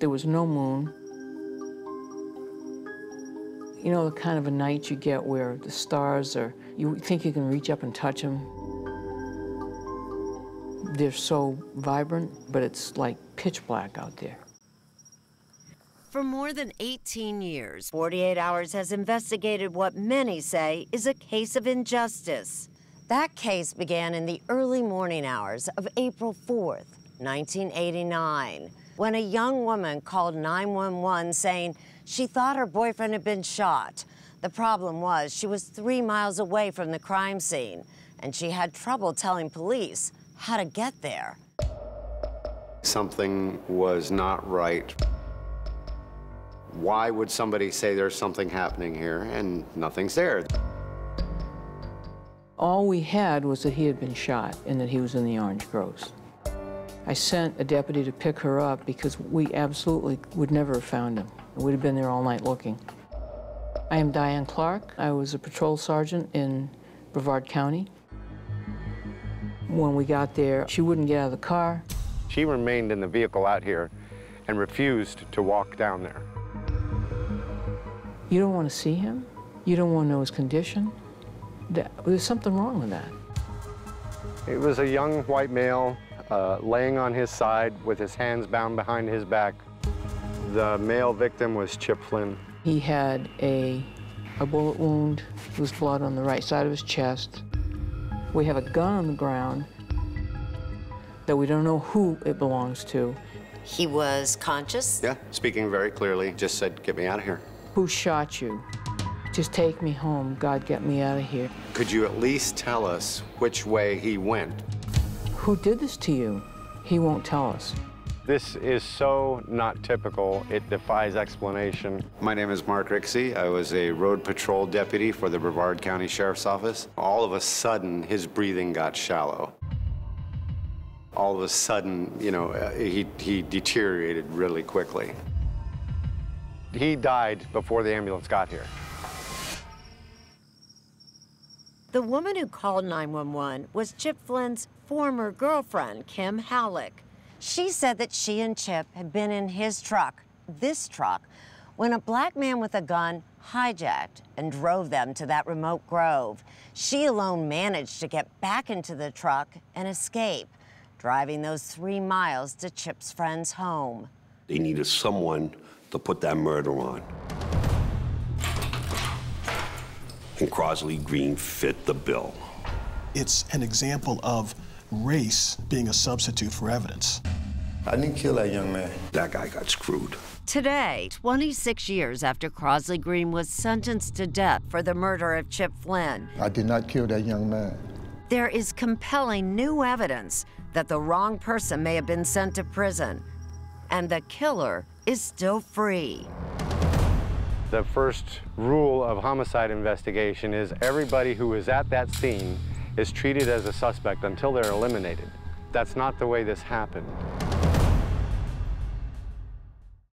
There was no moon. You know, the kind of a night you get where the stars are, you think you can reach up and touch them. They're so vibrant, but it's like pitch black out there. For more than 18 years, 48 Hours has investigated what many say is a case of injustice. That case began in the early morning hours of April 4th, 1989, when a young woman called 911 saying she thought her boyfriend had been shot. The problem was she was 3 miles away from the crime scene, and she had trouble telling police how to get there. Something was not right. Why would somebody say there's something happening here and nothing's there? All we had was that he had been shot and that he was in the orange groves. I sent a deputy to pick her up because we absolutely would never have found him. We'd have been there all night looking. I am Diane Clark. I was a patrol sergeant in Brevard County. When we got there, she wouldn't get out of the car. She remained in the vehicle out here and refused to walk down there. You don't want to see him? You don't want to know his condition? There's something wrong with that. It was a young white male laying on his side with his hands bound behind his back. The male victim was Chip Flynn. He had a bullet wound. There was blood on the right side of his chest. We have a gun on the ground that we don't know who it belongs to. He was conscious? Yeah, speaking very clearly, just said, "Get me out of here." Who shot you? Just take me home. God, get me out of here. Could you at least tell us which way he went? Who did this to you? He won't tell us. This is so not typical, it defies explanation. My name is Mark Rixey. I was a road patrol deputy for the Brevard County Sheriff's Office. All of a sudden, his breathing got shallow. All of a sudden, you know, he deteriorated really quickly. He died before the ambulance got here. The woman who called 911 was Chip Flynn's former girlfriend, Kim Halleck. She said that she and Chip had been in his truck, this truck, when a black man with a gun hijacked and drove them to that remote grove. She alone managed to get back into the truck and escape, driving those 3 miles to Chip's friend's home. They needed someone to put that murder on. And Crosley Green fit the bill. It's an example of race being a substitute for evidence. I didn't kill that young man. That guy got screwed. Today, 26 years after Crosley Green was sentenced to death for the murder of Chip Flynn, I did not kill that young man. there is compelling new evidence that the wrong person may have been sent to prison, and the killer is still free. The first rule of homicide investigation is everybody who is at that scene is treated as a suspect until they're eliminated. That's not the way this happened.